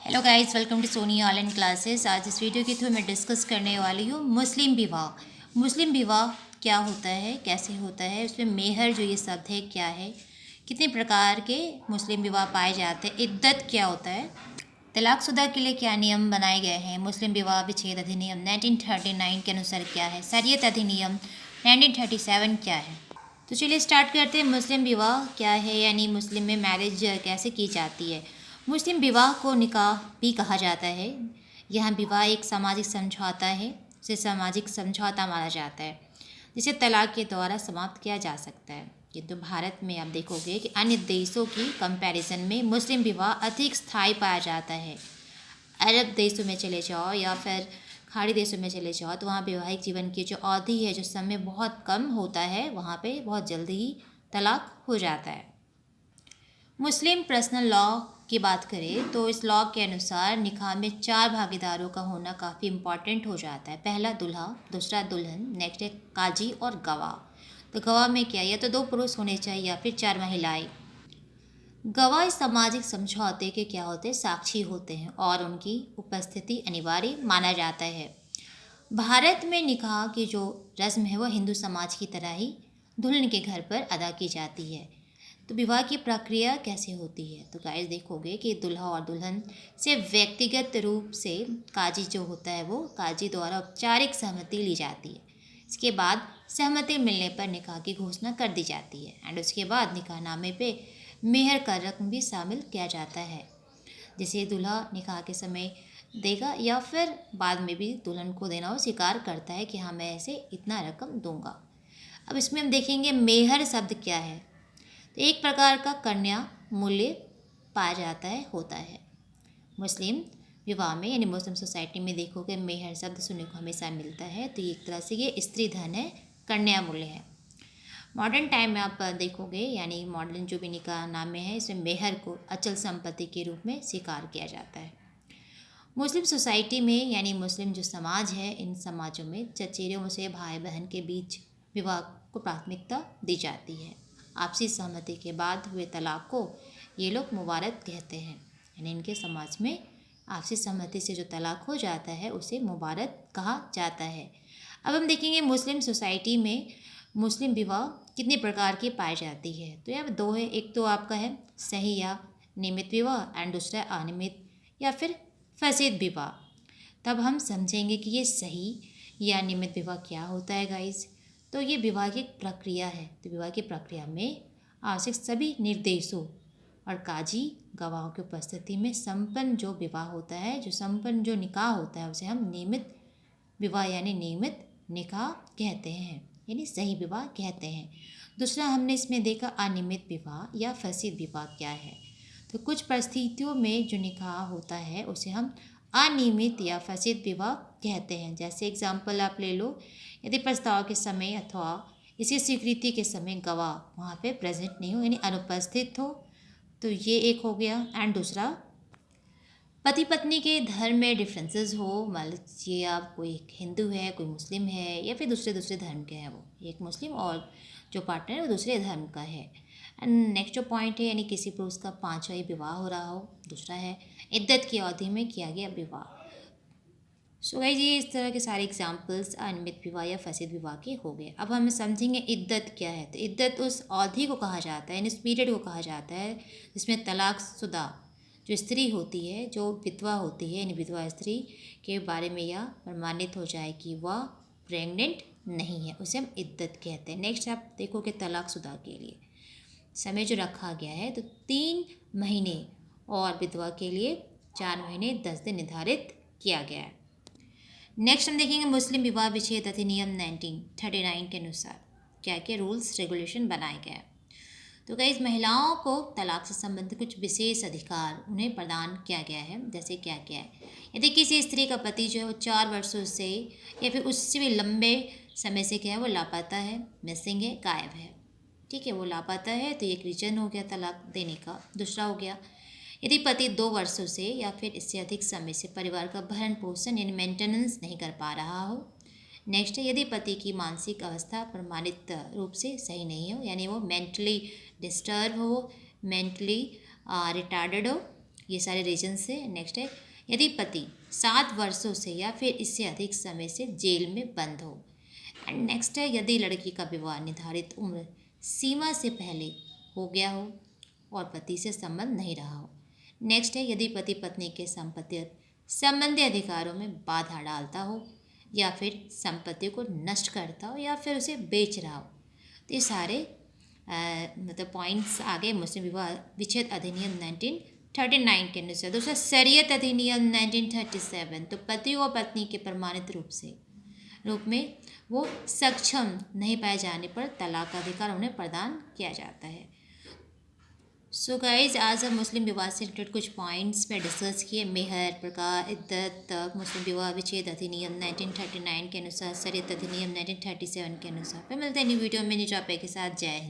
Hello guys, welcome to Soni online classes. आज इस video के थ्रू मैं डिस्कस करने वाली हूँ मुस्लिम विवाह। मुस्लिम विवाह क्या होता है, कैसे होता है, उसमें मेहर जो ये शब्द है क्या है, कितने प्रकार के मुस्लिम विवाह पाए जाते हैं, इद्दत क्या होता है, तलाकशुदा के लिए क्या नियम बनाए गए हैं, मुस्लिम विवाह विच्छेद अधिनियम 1939 के अनुसार क्या है, शरीयत अधिनियम 1937 क्या है। तो चलिए स्टार्ट करते हैं। मुस्लिम विवाह क्या है, यानी मुस्लिम में मैरिज कैसे की जाती है। मुस्लिम विवाह को निकाह भी कहा जाता है। यह विवाह एक सामाजिक समझौता है, उसे सामाजिक समझौता माना जाता है, जिसे तलाक के द्वारा समाप्त किया जा सकता है। किंतु भारत में आप देखोगे कि अन्य देशों की कंपैरिजन में मुस्लिम विवाह अधिक स्थायी पाया जाता है। अरब देशों में चले जाओ या फिर खाड़ी देशों में चले जाओ तो वहाँ वैवाहिक जीवन की जो अवधि है, जो समय बहुत कम होता है, वहाँ पे बहुत जल्दी ही तलाक हो जाता है। मुस्लिम पर्सनल लॉ की बात करें तो इस लॉ के अनुसार निकाह में 4 भागीदारों का होना काफ़ी इम्पॉर्टेंट हो जाता है। पहला दूल्हा, दूसरा दुल्हन, नेक्स्ट है काजी और गवाह। तो गवाह में क्या, या तो 2 पुरुष होने चाहिए या फिर 4 महिलाएं। गवाह इस सामाजिक समझौते के क्या होते हैं, साक्षी होते हैं और उनकी उपस्थिति अनिवार्य माना जाता है। भारत में निकाह की जो रस्म है वह हिंदू समाज की तरह ही दुल्हन के घर पर अदा की जाती है। तो विवाह की प्रक्रिया कैसे होती है, तो गाइस देखोगे कि दूल्हा और दुल्हन से व्यक्तिगत रूप से काजी जो होता है वो काजी द्वारा औपचारिक सहमति ली जाती है। इसके बाद सहमति मिलने पर निकाह की घोषणा कर दी जाती है एंड उसके बाद निकाहनामे पे मेहर का रकम भी शामिल किया जाता है, जिसे दूल्हा निकाह के समय देगा या फिर बाद में भी दुल्हन को देना वो स्वीकार करता है कि हाँ मैं ऐसे इतना रकम दूंगा। अब इसमें हम देखेंगे मेहर शब्द क्या है। तो एक प्रकार का कन्या मूल्य पाया जाता है, होता है मुस्लिम विवाह में, यानी मुस्लिम सोसाइटी में देखोगे मेहर शब्द सुनने को हमेशा मिलता है। तो एक तरह से ये स्त्री धन है, कन्या मूल्य है। मॉडर्न टाइम में आप देखोगे, यानी मॉडर्न जो भी निकाह नामे हैं, इसमें मेहर को अचल संपत्ति के रूप में स्वीकार किया जाता है। मुस्लिम सोसाइटी में, यानी मुस्लिम जो समाज है, इन समाजों में चचेरों से भाई बहन के बीच विवाह को प्राथमिकता दी जाती है। आपसी सहमति के बाद हुए तलाक को ये लोग मुबारक कहते हैं, यानी इनके समाज में आपसी सहमति से जो तलाक हो जाता है उसे मुबारक कहा जाता है। अब हम देखेंगे मुस्लिम सोसाइटी में मुस्लिम विवाह कितने प्रकार की पाई जाती है। तो यहाँ 2 है, एक तो आपका है सही या नियमित विवाह एंड दूसरा अनियमित या फिर फैसिद विवाह। तब हम समझेंगे कि ये सही या नियमित विवाह क्या होता है गाइस। तो ये विवाह की एक प्रक्रिया है। तो विवाह की प्रक्रिया में आवश्यक सभी निर्देशों और काजी गवाहों की उपस्थिति में संपन्न जो विवाह होता है, जो संपन्न जो निकाह होता है, उसे हम नियमित विवाह यानी नियमित निकाह कहते हैं, यानी सही विवाह कहते हैं। दूसरा हमने इसमें देखा अनियमित विवाह या फैसिद विवाह क्या है। तो कुछ परिस्थितियों में जो निकाह होता है उसे हम अनियमित या फैसिद विवाह कहते हैं। जैसे एग्जाम्पल आप ले लो, यदि प्रस्ताव के समय अथवा इसी स्वीकृति के समय गवाह वहाँ पे प्रेजेंट नहीं हो, यानी अनुपस्थित हो, तो ये एक हो गया। एंड दूसरा पति पत्नी के धर्म में डिफरेंसेस हो, मान लीजिए आप कोई हिंदू है, कोई मुस्लिम है, या फिर दूसरे दूसरे धर्म के हैं, वो एक मुस्लिम और जो पार्टनर है वो दूसरे धर्म का है। एंड नेक्स्ट जो पॉइंट है, यानी किसी पुरुष का 5वां ही विवाह हो रहा हो। दूसरा है इद्दत की अवधि में किया गया विवाह। सो गाइस, ये इस तरह के सारे एग्जाम्पल्स अनियमित विवाह या फैसिद विवाह के हो गए। अब हम समझेंगे इद्दत क्या है। तो इद्दत उस अवधि को कहा जाता है, यानी उस पीरियड को कहा जाता है जिसमें तलाकशुदा जो स्त्री होती है, जो विधवा होती है, यानी विधवा स्त्री के बारे में यह प्रमाणित हो जाए कि वह प्रेग्नेंट नहीं है, उसे हम इद्दत कहते हैं। नेक्स्ट आप देखोगे तलाकशुदा के लिए समय जो रखा गया है, तो 3 महीने और विधवा के लिए 4 महीने 10 दिन निर्धारित किया गया है। नेक्स्ट हम देखेंगे मुस्लिम विवाह विच्छेद अधिनियम 1939 के अनुसार क्या क्या रूल्स रेगुलेशन बनाए गए हैं। तो गाइस, महिलाओं को तलाक से संबंधित कुछ विशेष अधिकार उन्हें प्रदान किया गया है। जैसे क्या क्या है, यदि किसी स्त्री का पति जो है वो 4 वर्षों से या फिर उससे भी लंबे समय से क्या है वो लापता है, मिसिंग है, गायब है, ठीक है, वो लापता है, तो एक रीजन हो गया तलाक देने का। दूसरा हो गया यदि पति 2 वर्षों से या फिर इससे अधिक समय से परिवार का भरण पोषण यानी मेंटेनेंस नहीं कर पा रहा हो। नेक्स्ट है यदि पति की मानसिक अवस्था प्रमाणित रूप से सही नहीं हो, यानी वो मेंटली डिस्टर्ब हो, मेंटली रिटार्डेड हो। ये सारे रीजन्स है। नेक्स्ट है, यदि पति 7 वर्षों से या फिर इससे अधिक समय से जेल में बंद हो। एंड नेक्स्ट है, यदि लड़की का विवाह निर्धारित उम्र सीमा से पहले हो गया हो और पति से संबंध नहीं रहा हो। नेक्स्ट है, यदि पति पत्नी के संपत्ति संबंधी अधिकारों में बाधा डालता हो या फिर संपत्ति को नष्ट करता हो या फिर उसे बेच रहा हो। तो ये सारे मतलब पॉइंट्स आगे मुस्लिम विवाह विच्छेद अधिनियम 1939 के अनुसार। दूसरा, शरीयत अधिनियम 1937, तो पति और पत्नी के प्रमाणित रूप में वो सक्षम नहीं पाए जाने पर तलाक का अधिकार उन्हें प्रदान किया जाता है। सो गाइज, आज हम मुस्लिम विवाह से रिलेटेड कुछ पॉइंट्स पे डिस्कस किए। मेहर, प्रकार, इद्दत, मुस्लिम विवाह विच्छेद अधिनियम 1939 के अनुसार, शरीयत अधिनियम 1937 के अनुसार। फिर मिलते हैं न्यू वीडियो में न्यू टॉपिक के साथ। जय हिंद।